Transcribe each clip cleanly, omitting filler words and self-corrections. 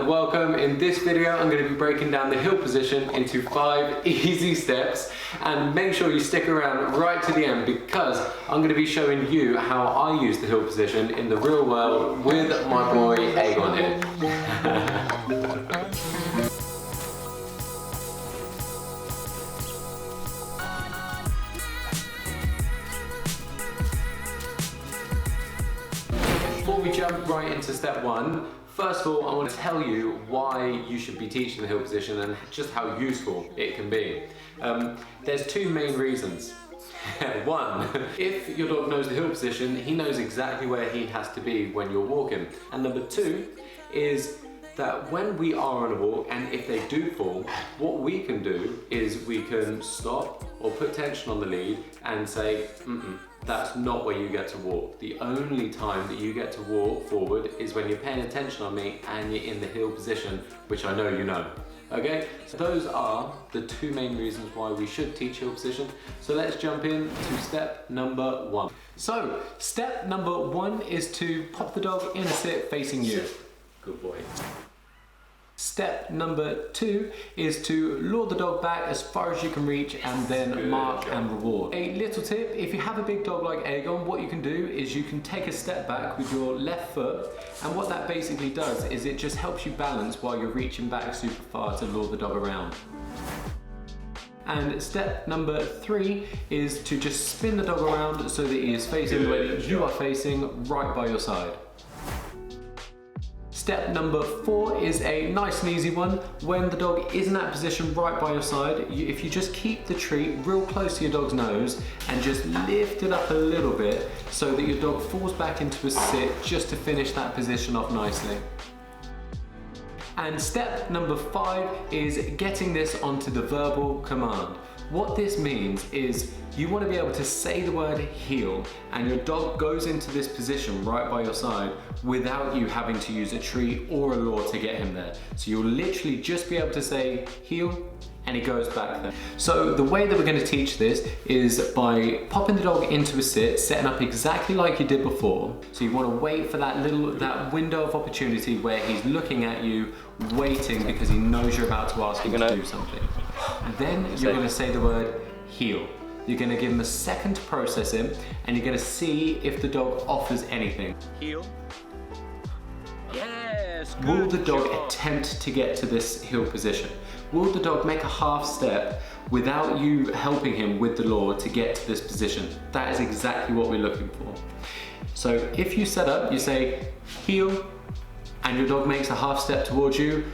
and welcome. In this video I'm going to be breaking down the heel position into 5 easy steps, and make sure you stick around right to the end because I'm going to be showing you how I use the heel position in the real world with my boy Aegon here. Before we jump right into step 1, first of all, I want to tell you why you should be teaching the heel position and just how useful it can be. There's 2 main reasons. 1, if your dog knows the heel position, he knows exactly where he has to be when you're walking. And number 2 is that when we are on a walk and if they do fall, what we can do is we can stop or put tension on the lead and say, that's not where you get to walk. The only time that you get to walk forward is when you're paying attention on me and you're in the heel position, which I know you know. Okay, so those are the 2 main reasons why we should teach heel position. So let's jump in to step number 1. So step number 1 is to pop the dog in a sit facing you. Good boy. Step number 2 is to lure the dog back as far as you can reach and then mark and reward. A little tip, if you have a big dog like Aegon, what you can do is you can take a step back with your left foot, and what that basically does is it just helps you balance while you're reaching back super far to lure the dog around. And step number 3 is to just spin the dog around so that he is facing the way that you are facing, right by your side. Step number 4 is a nice and easy one. When the dog is in that position right by your side, if you just keep the treat real close to your dog's nose and just lift it up a little bit so that your dog falls back into a sit just to finish that position off nicely. And step number 5 is getting this onto the verbal command. What this means is you want to be able to say the word heel and your dog goes into this position right by your side without you having to use a treat or a lure to get him there. So you'll literally just be able to say heel and he goes back there. So the way that we're going to teach this is by popping the dog into a sit, setting up exactly like you did before. So you want to wait for that window of opportunity where he's looking at you, waiting because he knows you're about to ask him to do something. And then you're going to say the word heel. You're going to give him a second to process him and you're going to see if the dog offers anything. Heel. Yes, good Will the dog job. attempt to get to this heel position? Will the dog make a half step without you helping him with the lure to get to this position? That is exactly what we're looking for. So if you set up, you say heel, and your dog makes a half step towards you,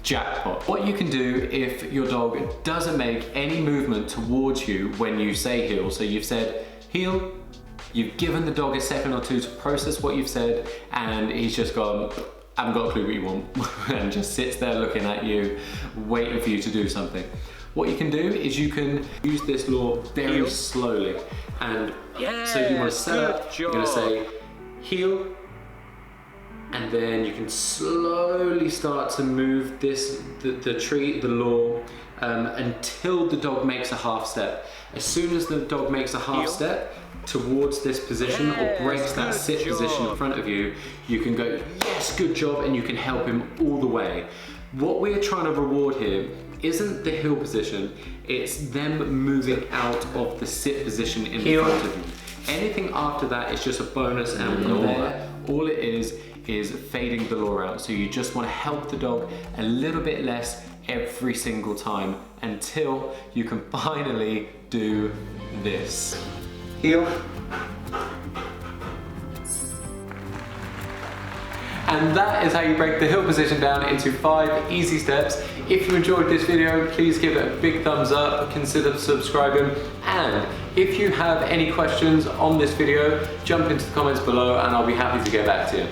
jackpot. What you can do if your dog doesn't make any movement towards you when you say heel, so you've said heel, you've given the dog a second or 2 to process what you've said, and he's just gone, I haven't got a clue what you want, and just sits there looking at you, waiting for you to do something. What you can do is you can use this lure very heel. Slowly. And so you want to set up, you're going to say heel, and then you can slowly start to move the treat, the lure, until the dog makes a half step. As soon as the dog makes a half step towards this position or breaks that sit position in front of you, you can go, yes, good job, and you can help him all the way. What we're trying to reward here isn't the heel position, it's them moving out of the sit position in front of you. Anything after that is just a bonus, and from there, all it is fading the lure out. So you just want to help the dog a little bit less every single time until you can finally do this. Heel. And that is how you break the heel position down into 5 easy steps. If you enjoyed this video, please give it a big thumbs up, consider subscribing, and if you have any questions on this video, jump into the comments below and I'll be happy to get back to you.